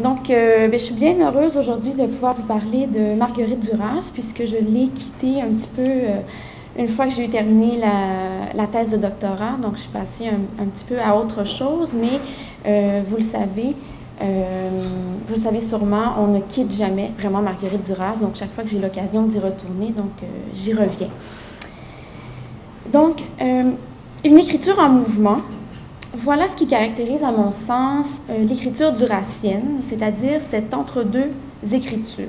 Donc, je suis bien heureuse aujourd'hui de pouvoir vous parler de Marguerite Duras, puisque je l'ai quittée un petit peu une fois que j'ai eu terminé la thèse de doctorat. Donc, je suis passée un petit peu à autre chose, mais vous le savez sûrement, on ne quitte jamais vraiment Marguerite Duras. Donc, chaque fois que j'ai l'occasion d'y retourner, donc j'y reviens. Donc, une écriture en mouvement. Voilà ce qui caractérise, à mon sens, l'écriture durassienne, c'est-à-dire cette entre-deux écritures.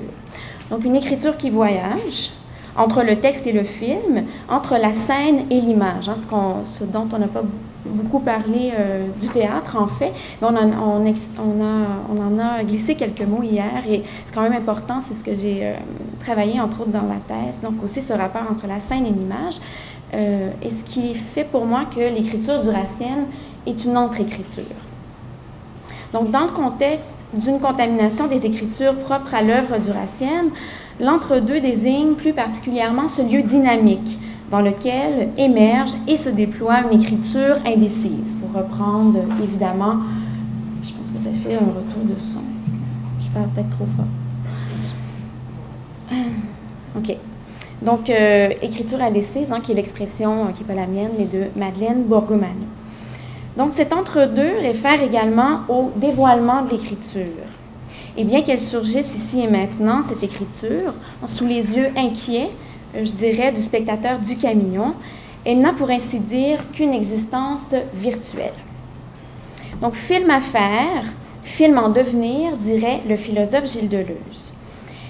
Donc, une écriture qui voyage entre le texte et le film, entre la scène et l'image, hein, ce dont on n'a pas beaucoup parlé du théâtre, en fait, mais on en a glissé quelques mots hier, et c'est quand même important, c'est ce que j'ai travaillé, entre autres, dans la thèse, donc aussi ce rapport entre la scène et l'image, et ce qui fait pour moi que l'écriture durassienne est une autre écriture. Donc, dans le contexte d'une contamination des écritures propres à l'œuvre durassienne, l'entre-deux désigne plus particulièrement ce lieu dynamique dans lequel émerge et se déploie une écriture indécise. Pour reprendre, évidemment, je pense que ça fait un retour de son. Je parle peut-être trop fort. OK. Donc, écriture indécise, hein, qui est l'expression, qui n'est pas la mienne, mais de Madeleine Borgomano. Donc, cet entre-deux réfère également au dévoilement de l'écriture. Et bien qu'elle surgisse ici et maintenant, cette écriture, sous les yeux inquiets, je dirais, du spectateur du camion, elle n'a pour ainsi dire qu'une existence virtuelle. Donc, film à faire, film en devenir, dirait le philosophe Gilles Deleuze.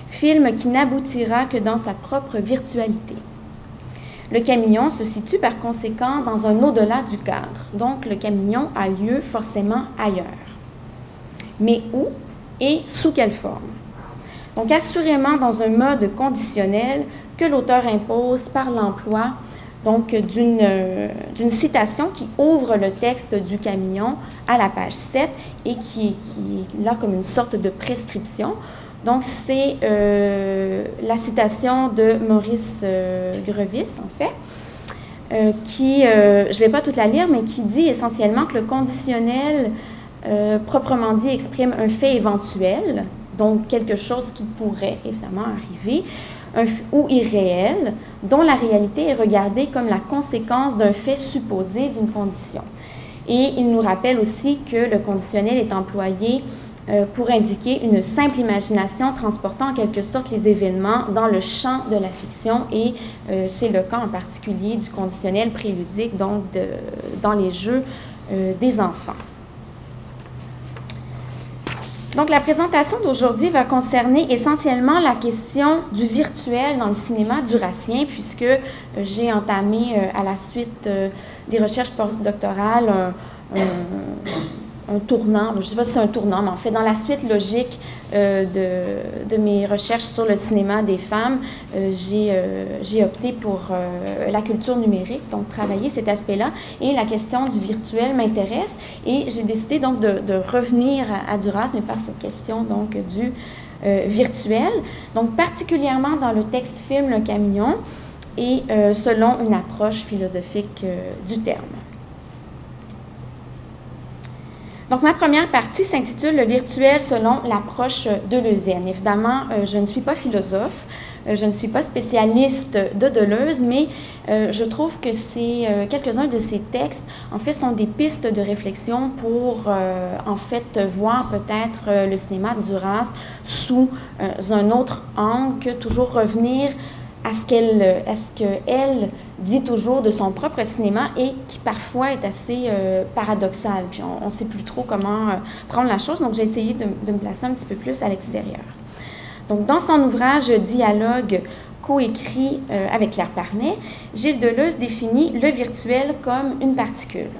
Film qui n'aboutira que dans sa propre virtualité. Le camillon se situe par conséquent dans un au-delà du cadre. Donc, le camillon a lieu forcément ailleurs. Mais où et sous quelle forme? Donc, assurément dans un mode conditionnel que l'auteur impose par l'emploi d'une citation qui ouvre le texte du camillon à la page 7 et qui est là comme une sorte de prescription. Donc, c'est la citation de Maurice Grevis, en fait, qui, je ne vais pas toute la lire, mais qui dit essentiellement que le conditionnel, proprement dit, exprime un fait éventuel, donc quelque chose qui pourrait, évidemment, arriver, ou irréel, dont la réalité est regardée comme la conséquence d'un fait supposé d'une condition. Et il nous rappelle aussi que le conditionnel est employé pour indiquer une simple imagination transportant en quelque sorte les événements dans le champ de la fiction, et c'est le cas en particulier du conditionnel préludique, donc dans les jeux des enfants. Donc, la présentation d'aujourd'hui va concerner essentiellement la question du virtuel dans le cinéma durassien, puisque j'ai entamé à la suite des recherches postdoctorales un tournant, je ne sais pas si c'est un tournant, mais en fait, dans la suite logique de mes recherches sur le cinéma des femmes, j'ai opté pour la culture numérique, donc travailler cet aspect-là, et la question du virtuel m'intéresse, et j'ai décidé donc de revenir à Duras, mais par cette question donc du virtuel, donc particulièrement dans le texte film Le Camillon, et selon une approche philosophique du terme. Donc, ma première partie s'intitule « Le virtuel selon l'approche deleuzienne ». Évidemment, je ne suis pas philosophe, je ne suis pas spécialiste de Deleuze, mais je trouve que quelques-uns de ces textes, en fait, sont des pistes de réflexion pour, en fait, voir peut-être le cinéma de Duras sous un autre angle, que toujours revenir à ce qu'elle dit toujours de son propre cinéma, et qui parfois est assez paradoxal. Puis on ne sait plus trop comment prendre la chose, donc j'ai essayé de me placer un petit peu plus à l'extérieur. Donc, dans son ouvrage « Dialogue » coécrit avec Claire Parnet, Gilles Deleuze définit le virtuel comme une particule.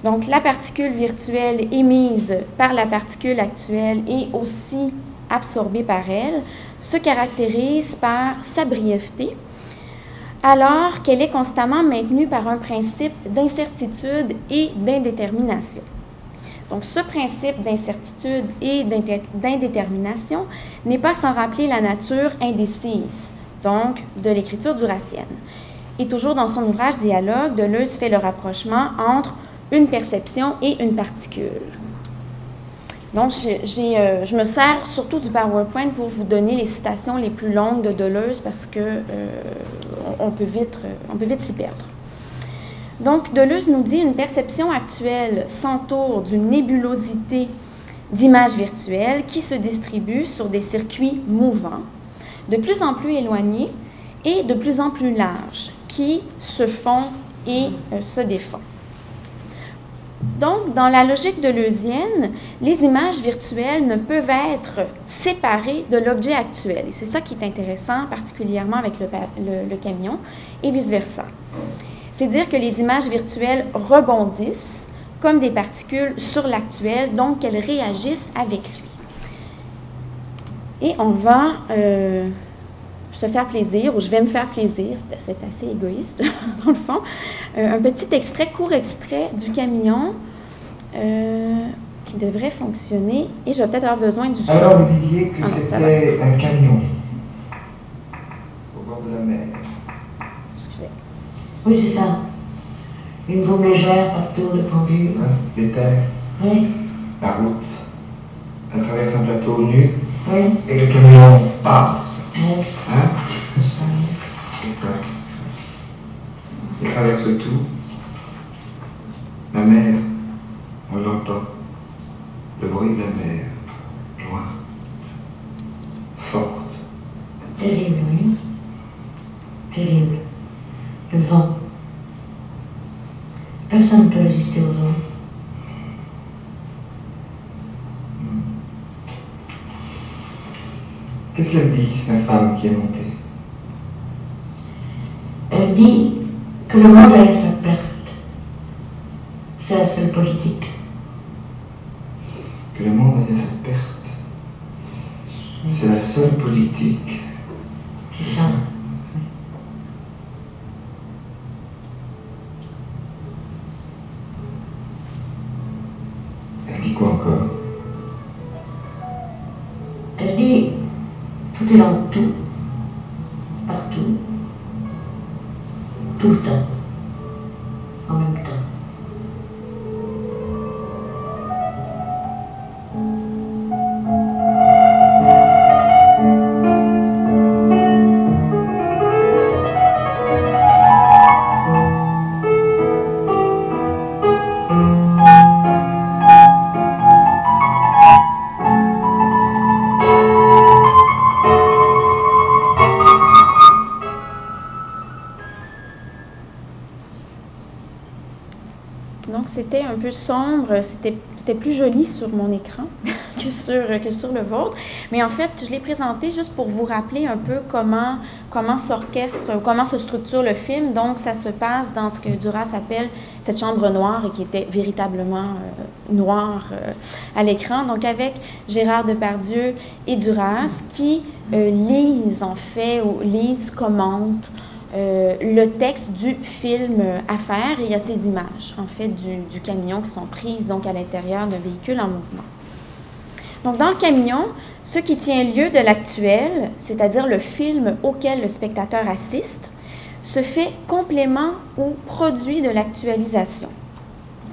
Donc, la particule virtuelle émise par la particule actuelle et aussi absorbée par elle se caractérise par sa brièveté, alors qu'elle est constamment maintenue par un principe d'incertitude et d'indétermination. Donc, ce principe d'incertitude et d'indétermination n'est pas sans rappeler la nature indécise, donc, de l'écriture durassienne. Et toujours dans son ouvrage « Dialogue », Deleuze fait le rapprochement entre une perception et une particule. Donc, je me sers surtout du PowerPoint pour vous donner les citations les plus longues de Deleuze parce que on peut vite s'y perdre. Donc, Deleuze nous dit « Une perception actuelle s'entoure d'une nébulosité d'images virtuelles qui se distribuent sur des circuits mouvants, de plus en plus éloignés et de plus en plus larges, qui se font et se défont. » Donc, dans la logique deleuzienne, les images virtuelles ne peuvent être séparées de l'objet actuel. Et c'est ça qui est intéressant, particulièrement avec le camion, et vice-versa. C'est dire que les images virtuelles rebondissent comme des particules sur l'actuel, donc qu'elles réagissent avec lui. Et on va se faire plaisir, ou je vais me faire plaisir, c'est assez égoïste dans le fond, un petit extrait, court extrait du camion qui devrait fonctionner, et je vais peut-être avoir besoin du son. Alors vous disiez que c'était un camion au bord de la mer. Excusez. Oui, c'est ça. Une brume légère partout répandue. Hein, des terres, Oui, la route, elle traverse un plateau nu, oui, et le camion passe. oui. Hein? C'est ça. Il traverse le tout. La mer, on l'entend. Le bruit de la mer, loin, forte. Terrible, oui. Terrible. Le vent. Personne ne peut résister au vent. Qu'est-ce qu'elle dit, la femme qui est montée? Elle dit que le monde est à sa perte. C'est la seule politique. Que le monde est à sa perte. C'est la seule politique. C'est ça. Elle dit quoi encore? Elle dit tout est dans tout, partout, tout le temps, en même temps. C'était un peu sombre, c'était plus joli sur mon écran que sur le vôtre. Mais en fait, je l'ai présenté juste pour vous rappeler un peu comment s'orchestre, comment se structure le film. Donc, ça se passe dans ce que Duras appelle cette chambre noire et qui était véritablement noire à l'écran. Donc, avec Gérard Depardieu et Duras qui lisent, en fait, ou lisent, commentent, le texte du film Affaires, et il y a ces images, en fait, du camion qui sont prises donc à l'intérieur d'un véhicule en mouvement. Donc, dans le camion, ce qui tient lieu de l'actuel, c'est-à-dire le film auquel le spectateur assiste, se fait complément ou produit de l'actualisation.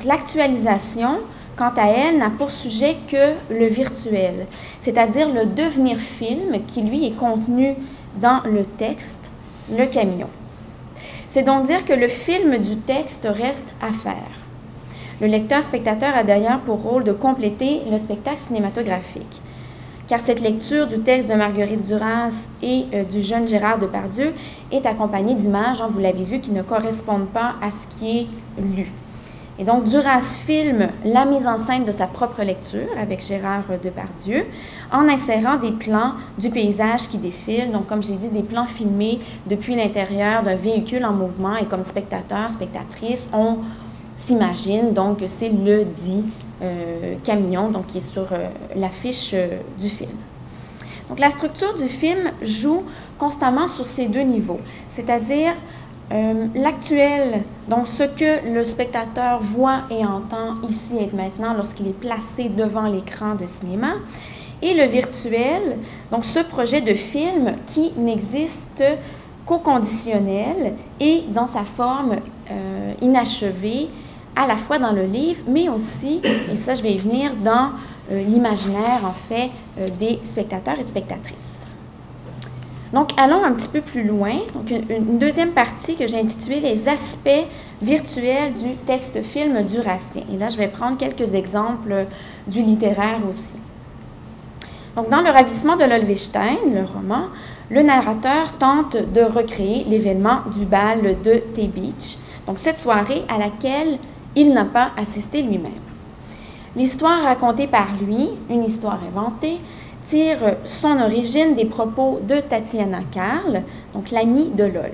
L'actualisation, quant à elle, n'a pour sujet que le virtuel, c'est-à-dire le devenir film qui, lui, est contenu dans le texte, le camion. C'est donc dire que le film du texte reste à faire. Le lecteur-spectateur a d'ailleurs pour rôle de compléter le spectacle cinématographique. Car cette lecture du texte de Marguerite Duras et du jeune Gérard Depardieu est accompagnée d'images, vous l'avez vu, qui ne correspondent pas à ce qui est lu. Et donc, Duras filme la mise en scène de sa propre lecture avec Gérard Depardieu en insérant des plans du paysage qui défile. Donc, comme j'ai dit, des plans filmés depuis l'intérieur d'un véhicule en mouvement. Et comme spectateur, spectatrice, on s'imagine donc que c'est le dit camion donc, qui est sur l'affiche du film. Donc, la structure du film joue constamment sur ces deux niveaux, c'est-à-dire l'actuel, donc ce que le spectateur voit et entend ici et maintenant lorsqu'il est placé devant l'écran de cinéma, et le virtuel, donc ce projet de film qui n'existe qu'au conditionnel et dans sa forme inachevée, à la fois dans le livre, mais aussi, et ça je vais y venir, dans l'imaginaire, en fait, des spectateurs et spectatrices. Donc, allons un petit peu plus loin. Donc, une deuxième partie que j'ai intitulée « Les aspects virtuels du texte-film du Racine ». Et là, je vais prendre quelques exemples du littéraire aussi. Donc, dans Le Ravissement de l'Olvestein, le roman, le narrateur tente de recréer l'événement du bal de T-Beach, donc cette soirée à laquelle il n'a pas assisté lui-même. L'histoire racontée par lui, une histoire inventée, tire son origine des propos de Tatiana Karl, donc l'amie de Lol.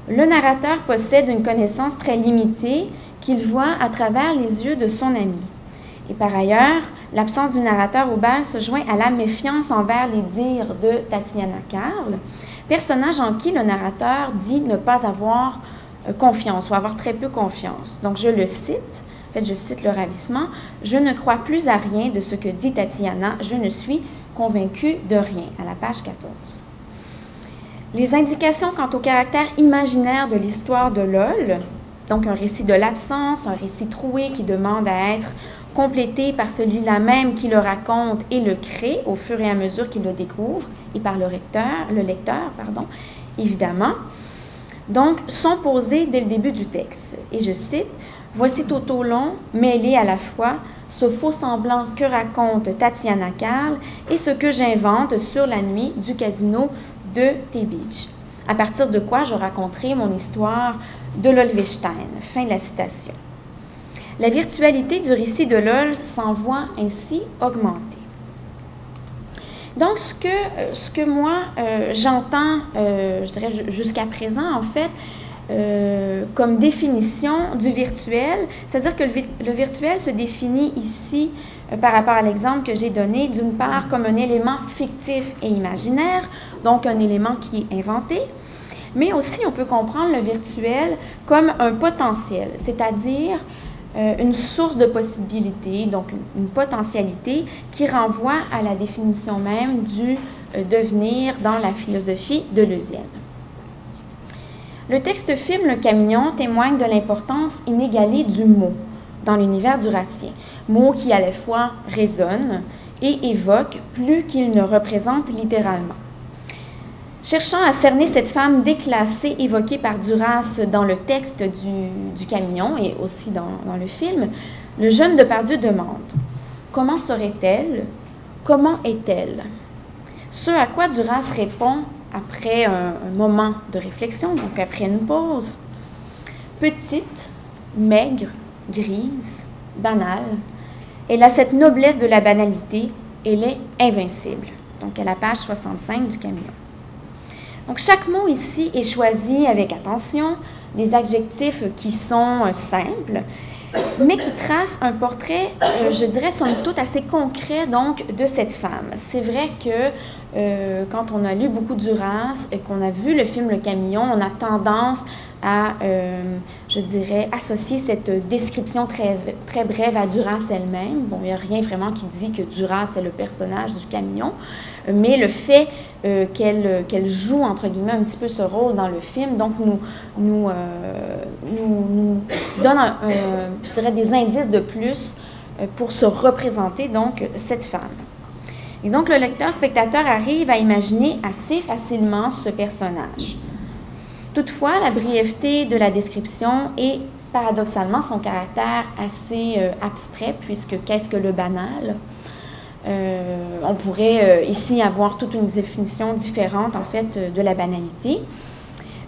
Le narrateur possède une connaissance très limitée qu'il voit à travers les yeux de son ami. Et par ailleurs, l'absence du narrateur au bal se joint à la méfiance envers les dires de Tatiana Karl, personnage en qui le narrateur dit ne pas avoir confiance ou avoir très peu confiance. Donc, je le cite, en fait, je cite Le Ravissement, « Je ne crois plus à rien de ce que dit Tatiana, je ne suis convaincue de rien », à la page 14. Les indications quant au caractère imaginaire de l'histoire de Lol, donc un récit de l'absence, un récit troué qui demande à être complété par celui-là même qui le raconte et le crée au fur et à mesure qu'il le découvre, et par le lecteur, évidemment, donc sont posées dès le début du texte. Et je cite, « Voici tout au long, mêlé à la fois, ce faux semblant que raconte Tatiana Karl et ce que j'invente sur la nuit du casino de T-Beach. À partir de quoi je raconterai mon histoire de l'Olvestein. » Fin de la citation. La virtualité du récit de Lol s'en voit ainsi augmentée. Donc, ce que moi, j'entends, je dirais jusqu'à présent, en fait, comme définition du virtuel, c'est-à-dire que le virtuel se définit ici, par rapport à l'exemple que j'ai donné, d'une part comme un élément fictif et imaginaire, donc un élément qui est inventé, mais aussi on peut comprendre le virtuel comme un potentiel, c'est-à-dire une source de possibilités, donc une potentialité qui renvoie à la définition même du devenir dans la philosophie deleuzienne. Le texte-film Le Camignon témoigne de l'importance inégalée du mot dans l'univers du Racine, mot qui à la fois résonne et évoque plus qu'il ne représente littéralement. Cherchant à cerner cette femme déclassée évoquée par Duras dans le texte du Camignon et aussi dans le film, le jeune Depardieu demande « Comment serait-elle? Comment est-elle » Ce à quoi Duras répond après un moment de réflexion, donc après une pause. « Petite, maigre, grise, banale, elle a cette noblesse de la banalité, elle est invincible. » Donc à la page 65 du Camignon. Donc, chaque mot ici est choisi avec attention, des adjectifs qui sont simples, mais qui tracent un portrait, je dirais, somme toute assez concret, donc, de cette femme. C'est vrai que quand on a lu beaucoup Duras et qu'on a vu le film Le Camignon, on a tendance à, je dirais, associer cette description très, très brève à Duras elle-même. Bon, il n'y a rien vraiment qui dit que Duras est le personnage du Camignon, mais le fait qu'elle joue, entre guillemets, un petit peu ce rôle dans le film, donc nous donne, je dirais, des indices de plus pour se représenter, donc, cette femme. Et donc, le lecteur-spectateur arrive à imaginer assez facilement ce personnage. Toutefois, la brièveté de la description et, paradoxalement, son caractère assez abstrait, puisque qu'est-ce que le banal? On pourrait ici avoir toute une définition différente, en fait, de la banalité.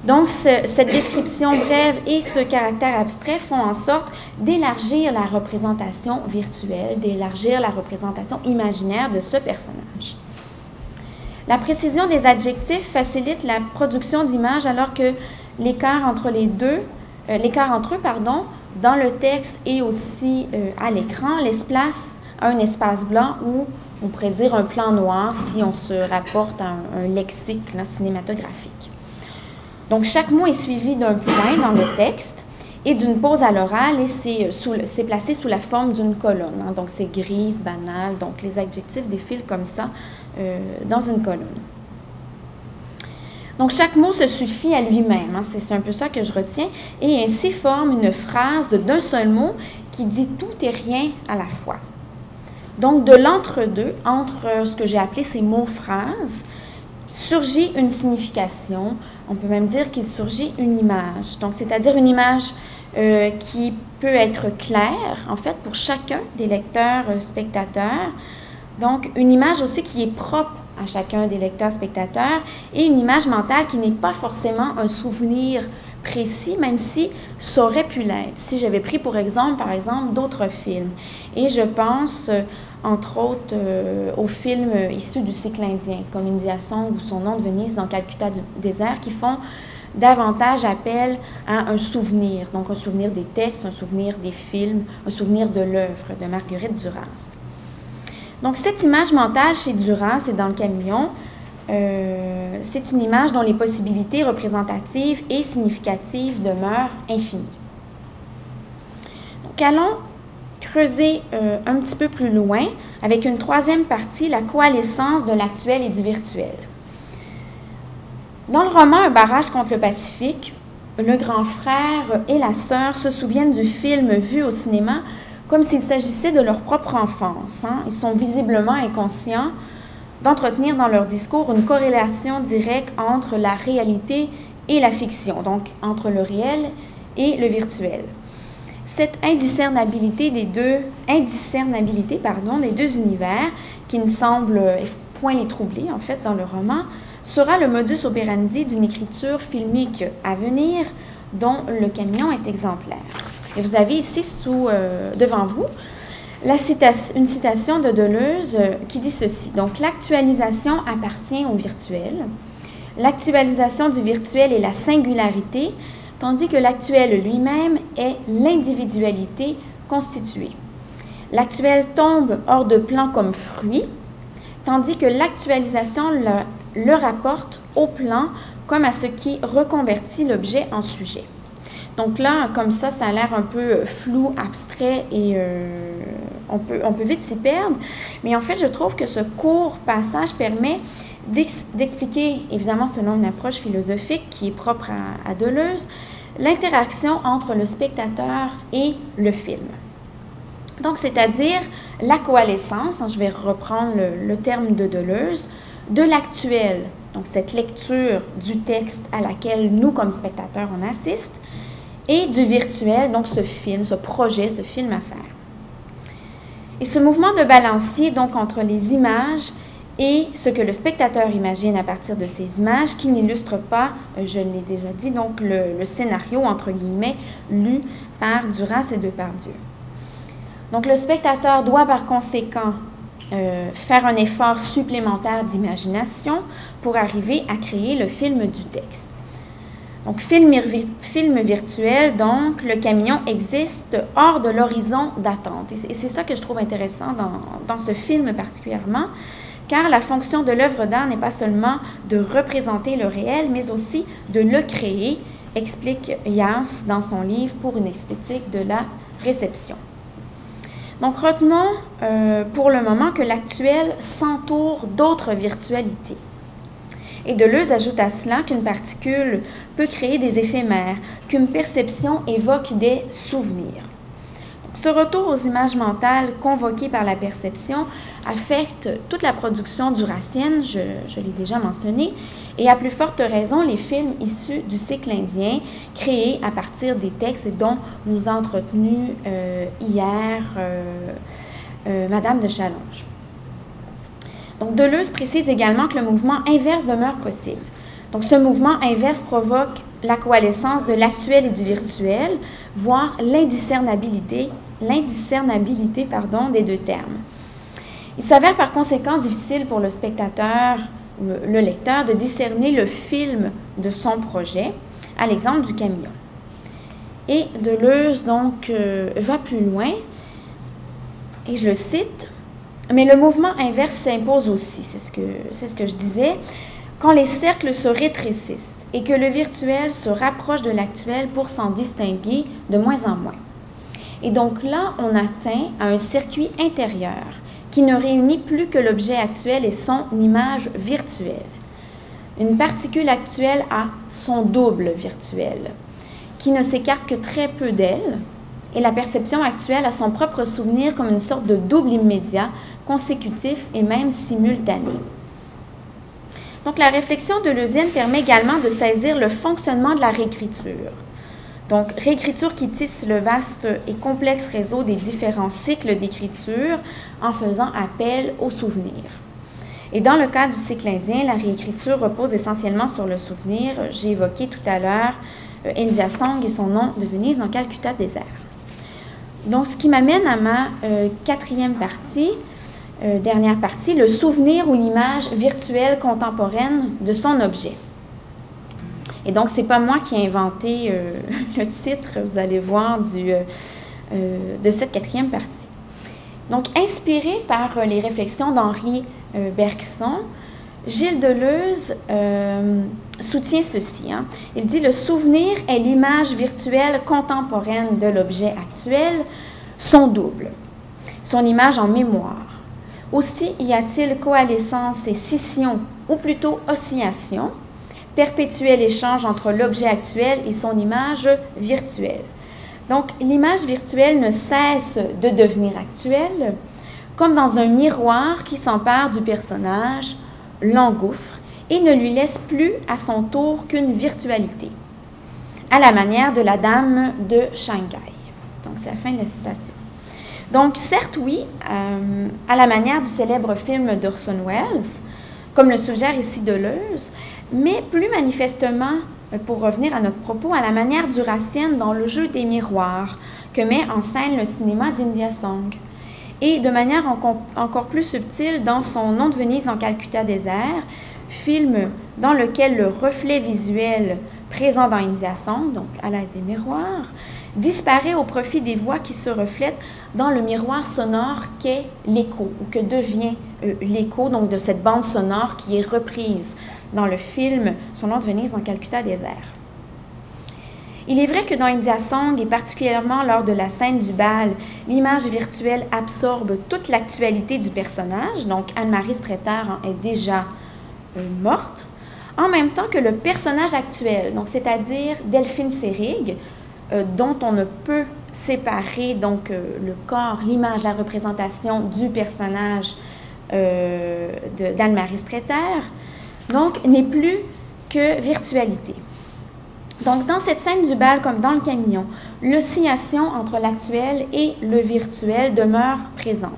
Donc, cette description brève et ce caractère abstrait font en sorte d'élargir la représentation virtuelle, d'élargir la représentation imaginaire de ce personnage. La précision des adjectifs facilite la production d'images alors que l'écart entre eux, dans le texte et aussi à l'écran, laisse place à un espace blanc ou on pourrait dire un plan noir si on se rapporte à un lexique là, cinématographique. Donc, chaque mot est suivi d'un point dans le texte et d'une pause à l'oral et c'est placé sous la forme d'une colonne. Hein. Donc, c'est grise, banal, donc les adjectifs défilent comme ça dans une colonne. Donc, chaque mot se suffit à lui-même, hein, c'est un peu ça que je retiens, et ainsi forme une phrase d'un seul mot qui dit tout et rien à la fois. Donc, de l'entre-deux, entre ce que j'ai appelé ces mots-phrases, surgit une signification. On peut même dire qu'il surgit une image. Donc, c'est-à-dire une image qui peut être claire, en fait, pour chacun des lecteurs, spectateurs. Donc, une image aussi qui est propre à chacun des lecteurs, spectateurs, et une image mentale qui n'est pas forcément un souvenir précis, même si ça aurait pu l'être. Si j'avais pris, par exemple, d'autres films. Et je pense, entre autres, aux films issus du cycle indien, comme India Song ou Son nom de Venise dans Calcutta du désert, qui font davantage appel à un souvenir. Donc, un souvenir des textes, un souvenir des films, un souvenir de l'œuvre de Marguerite Duras. Donc, cette image mentale chez Duras et dans le camion, c'est une image dont les possibilités représentatives et significatives demeurent infinies. Donc, allons creuser un petit peu plus loin avec une troisième partie, la coalescence de l'actuel et du virtuel. Dans le roman Un barrage contre le Pacifique, le grand frère et la sœur se souviennent du film vu au cinéma comme s'il s'agissait de leur propre enfance. Ils sont visiblement inconscients d'entretenir dans leur discours une corrélation directe entre la réalité et la fiction, donc entre le réel et le virtuel. Cette indiscernabilité des deux univers, qui ne semble point les troubler, en fait, dans le roman, sera le modus operandi d'une écriture filmique à venir dont le camion est exemplaire. Et vous avez ici devant vous une citation de Deleuze qui dit ceci. Donc, l'actualisation appartient au virtuel. L'actualisation du virtuel est la singularité, tandis que l'actuel lui-même est l'individualité constituée. L'actuel tombe hors de plan comme fruit, tandis que l'actualisation le rapporte au plan comme à ce qui reconvertit l'objet en sujet. Donc là, comme ça a l'air un peu flou, abstrait et on peut vite s'y perdre. Mais en fait, je trouve que ce court passage permet d'expliquer, évidemment selon une approche philosophique qui est propre à Deleuze, l'interaction entre le spectateur et le film. Donc, c'est-à-dire la coalescence, je vais reprendre le terme de Deleuze, de l'actuel, donc cette lecture du texte à laquelle nous, comme spectateurs, on assiste, et du virtuel, donc ce film, ce projet, ce film à faire. Et ce mouvement de balancier, donc, entre les images et ce que le spectateur imagine à partir de ces images, qui n'illustrent pas, je l'ai déjà dit, donc le scénario, entre guillemets, lu par Duras et Depardieu. Donc, le spectateur doit par conséquent faire un effort supplémentaire d'imagination pour arriver à créer le film du texte. Donc, film virtuel, donc, le camion existe hors de l'horizon d'attente. Et c'est ça que je trouve intéressant dans ce film particulièrement, car la fonction de l'œuvre d'art n'est pas seulement de représenter le réel, mais aussi de le créer, explique Yass dans son livre Pour une esthétique de la réception. Donc, retenons pour le moment que l'actuel s'entoure d'autres virtualités. Et Deleuze ajoute à cela qu'une particule peut créer des éphémères, qu'une perception évoque des souvenirs. Donc, ce retour aux images mentales convoquées par la perception affecte toute la production durassienne, je l'ai déjà mentionné, et à plus forte raison les films issus du cycle indien, créés à partir des textes dont nous a entretenu hier Madame de Challonge. Donc, Deleuze précise également que le mouvement inverse demeure possible. Donc, ce mouvement inverse provoque la coalescence de l'actuel et du virtuel, voire l'indiscernabilité des deux termes. Il s'avère par conséquent difficile pour le spectateur, le lecteur, de discerner le film de son projet, à l'exemple du camion. Et Deleuze, donc, va plus loin, et je le cite, « Mais le mouvement inverse s'impose aussi, c'est ce que je disais, quand les cercles se rétrécissent et que le virtuel se rapproche de l'actuel pour s'en distinguer de moins en moins. Et donc là, on atteint à un circuit intérieur qui ne réunit plus que l'objet actuel et son image virtuelle. Une particule actuelle a son double virtuel, qui ne s'écarte que très peu d'elle et la perception actuelle a son propre souvenir comme une sorte de double immédiat, consécutif et même simultané. Donc, la réflexion deleuzienne permet également de saisir le fonctionnement de la réécriture. Donc, réécriture qui tisse le vaste et complexe réseau des différents cycles d'écriture en faisant appel au souvenir. Et dans le cas du cycle indien, la réécriture repose essentiellement sur le souvenir. J'ai évoqué tout à l'heure India Song et son nom de Venise dans Calcutta désert. Donc, ce qui m'amène à ma quatrième partie, dernière partie, le souvenir ou l'image virtuelle contemporaine de son objet. Et donc, ce n'est pas moi qui ai inventé le titre, vous allez voir, de cette quatrième partie. Donc, inspiré par les réflexions d'Henri Bergson, Gilles Deleuze soutient ceci. Hein. Il dit « Le souvenir est l'image virtuelle contemporaine de l'objet actuel, son double, son image en mémoire. Aussi y a-t-il coalescence et scission, ou plutôt oscillation, perpétuel échange entre l'objet actuel et son image virtuelle. » Donc, l'image virtuelle ne cesse de devenir actuelle, comme dans un miroir qui s'empare du personnage, l'engouffre et ne lui laisse plus à son tour qu'une virtualité, à la manière de la dame de Shanghai. Donc, c'est la fin de la citation. Donc, certes, oui, à la manière du célèbre film d'Orson Welles, comme le suggère ici Deleuze, mais plus manifestement, pour revenir à notre propos, à la manière duracienne dans le jeu des miroirs que met en scène le cinéma d'India Song, et de manière encore plus subtile dans son Nom de Venise dans Calcutta désert, film dans lequel le reflet visuel présent dans India Song, donc à l'aide des miroirs, disparaît au profit des voix qui se reflètent dans le miroir sonore qu'est l'écho, ou que devient l'écho donc de cette bande sonore qui est reprise dans le film Son Nom de Venise dans Calcutta désert. Il est vrai que dans India Song, et particulièrement lors de la scène du bal, l'image virtuelle absorbe toute l'actualité du personnage, donc Anne-Marie Streeter est déjà morte, en même temps que le personnage actuel, donc c'est-à-dire Delphine Seyrig, dont on ne peut séparer donc le corps, l'image, la représentation du personnage d'Anne-Marie Streeter, donc n'est plus que virtualité. Donc, dans cette scène du bal, comme dans le camion, l'oscillation entre l'actuel et le virtuel demeure présente.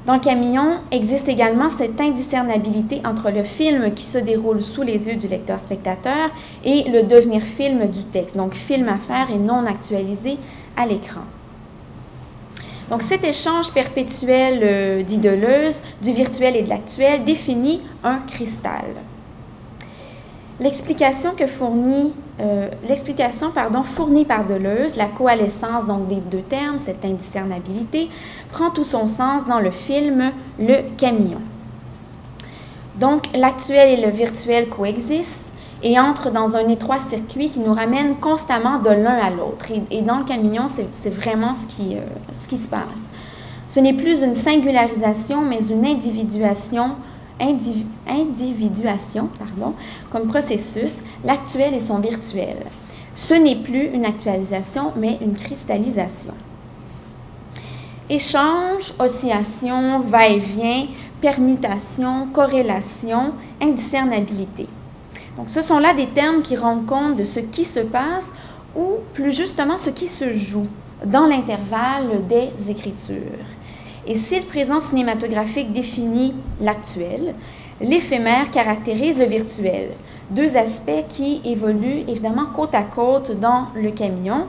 Dans le camion existe également cette indiscernabilité entre le film qui se déroule sous les yeux du lecteur-spectateur et le devenir film du texte, donc film à faire et non actualisé à l'écran. Donc, cet échange perpétuel, dit Deleuze, du virtuel et de l'actuel définit un cristal. L'explication fournie par Deleuze, la coalescence donc des deux termes, cette indiscernabilité, prend tout son sens dans le film Le Camion. Donc, l'actuel et le virtuel coexistent et entrent dans un étroit circuit qui nous ramène constamment de l'un à l'autre. Et dans le camion, c'est vraiment ce qui se passe. Ce n'est plus une singularisation, mais une individuation comme processus, l'actuel et son virtuel. Ce n'est plus une actualisation, mais une cristallisation. Échange, oscillation, va-et-vient, permutation, corrélation, indiscernabilité. Donc, ce sont là des termes qui rendent compte de ce qui se passe ou, plus justement, ce qui se joue dans l'intervalle des écritures. Et si le présent cinématographique définit l'actuel, l'éphémère caractérise le virtuel. Deux aspects qui évoluent évidemment côte à côte dans le camion,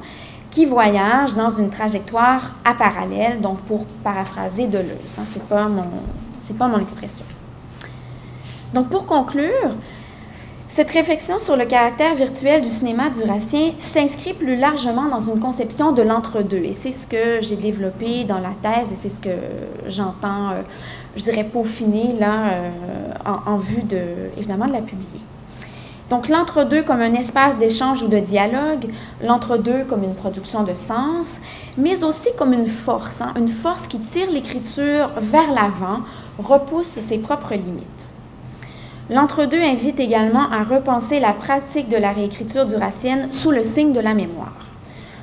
qui voyagent dans une trajectoire à parallèle, donc pour paraphraser Deleuze. Hein, c'est pas mon expression. Donc pour conclure, cette réflexion sur le caractère virtuel du cinéma durassien s'inscrit plus largement dans une conception de l'entre-deux. Et c'est ce que j'ai développé dans la thèse et c'est ce que j'entends, je dirais, peaufiner là, en vue, évidemment, de la publier. Donc, l'entre-deux comme un espace d'échange ou de dialogue, l'entre-deux comme une production de sens, mais aussi comme une force qui tire l'écriture vers l'avant, repousse ses propres limites. L'entre-deux invite également à repenser la pratique de la réécriture durassienne sous le signe de la mémoire.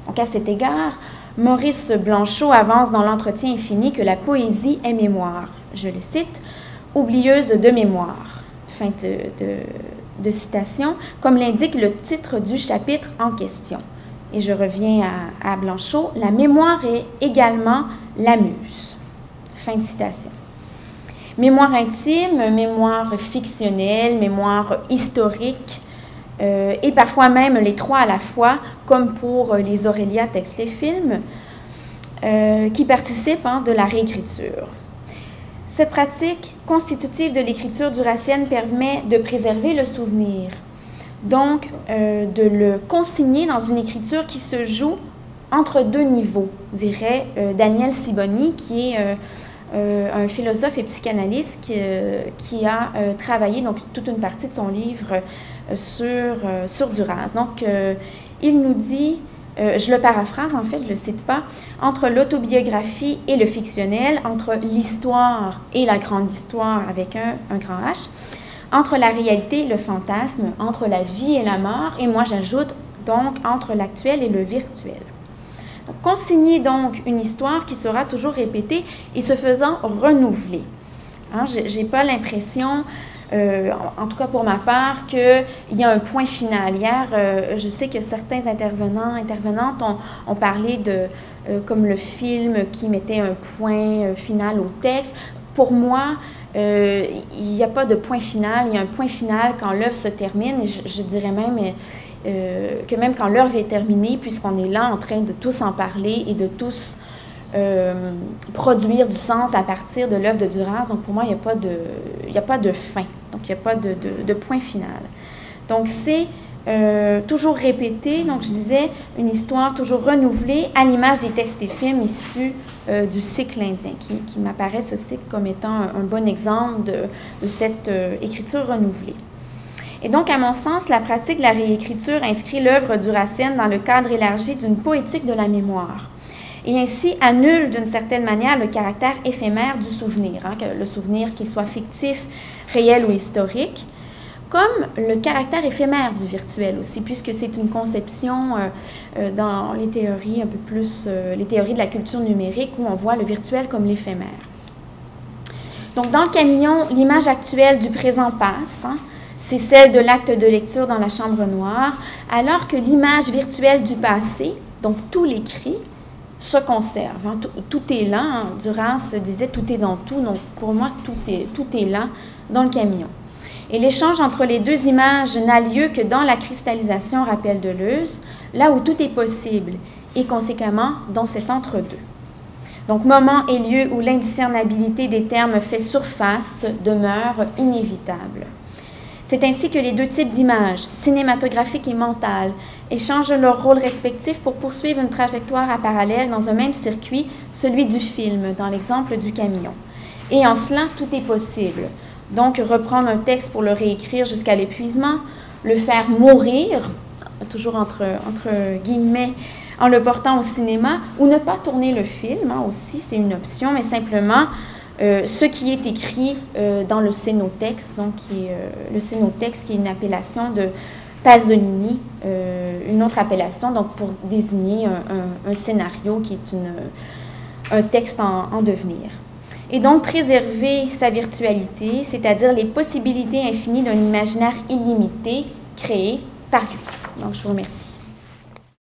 Donc, à cet égard, Maurice Blanchot avance dans l'entretien infini que la poésie est mémoire. Je le cite, « oublieuse de mémoire ». Fin de citation, comme l'indique le titre du chapitre en question. Et je reviens à Blanchot, « la mémoire est également la muse ». Fin de citation. Mémoire intime, mémoire fictionnelle, mémoire historique, et parfois même les trois à la fois, comme pour les Aurélia textes et films, qui participent de la réécriture. Cette pratique constitutive de l'écriture duracienne permet de préserver le souvenir, donc de le consigner dans une écriture qui se joue entre deux niveaux, dirait Daniel Sibony, qui est un philosophe et psychanalyste qui a travaillé donc toute une partie de son livre sur Duras. Donc, il nous dit, je le paraphrase en fait, je ne le cite pas, entre l'autobiographie et le fictionnel, entre l'histoire et la grande histoire avec un grand H, entre la réalité et le fantasme, entre la vie et la mort, et moi j'ajoute donc entre l'actuel et le virtuel. Consigner donc une histoire qui sera toujours répétée et se faisant renouveler. Hein, je n'ai pas l'impression, en tout cas pour ma part, qu'il y a un point final. Hier, je sais que certains intervenantes ont parlé de comme le film qui mettait un point final au texte. Pour moi, il n'y a pas de point final, il y a un point final quand l'œuvre se termine, et je dirais même que même quand l'œuvre est terminée, puisqu'on est là en train de tous en parler et de tous produire du sens à partir de l'œuvre de Duras, donc pour moi, il n'y a pas de fin, donc il n'y a pas de point final. Donc c'est toujours répété, donc je disais, une histoire toujours renouvelée à l'image des textes et films issus du cycle indien, qui m'apparaît ce cycle comme étant un bon exemple de cette écriture renouvelée. Et donc, à mon sens, la pratique de la réécriture inscrit l'œuvre duracienne dans le cadre élargi d'une poétique de la mémoire, et ainsi annule d'une certaine manière le caractère éphémère du souvenir, hein, que le souvenir qu'il soit fictif, réel ou historique, comme le caractère éphémère du virtuel aussi, puisque c'est une conception dans les théories un peu plus, les théories de la culture numérique, où on voit le virtuel comme l'éphémère. Donc, dans le Camillon, l'image actuelle du présent passe, hein, c'est celle de l'acte de lecture dans la chambre noire, alors que l'image virtuelle du passé, donc tout l'écrit, se conserve. Hein, tout est là. Hein, Duras disait « tout est dans tout », donc pour moi, tout est là dans le Camillon. Et l'échange entre les deux images n'a lieu que dans la cristallisation, rappelle Deleuze, là où tout est possible, et conséquemment dans cet entre-deux. Donc, moment et lieu où l'indiscernabilité des termes fait surface demeure inévitable. C'est ainsi que les deux types d'images, cinématographiques et mentales, échangent leurs rôles respectifs pour poursuivre une trajectoire à parallèle dans un même circuit, celui du film, dans l'exemple du Camillon. Et en cela, tout est possible. Donc, reprendre un texte pour le réécrire jusqu'à l'épuisement, le faire mourir, toujours entre guillemets, en le portant au cinéma, ou ne pas tourner le film, hein, aussi, c'est une option, mais simplement ce qui est écrit dans le cénotexte, donc le cénotexte qui est une appellation de Pasolini, une autre appellation donc pour désigner un scénario qui est un texte en devenir. Et donc préserver sa virtualité, c'est-à-dire les possibilités infinies d'un imaginaire illimité créé par lui. Donc je vous remercie.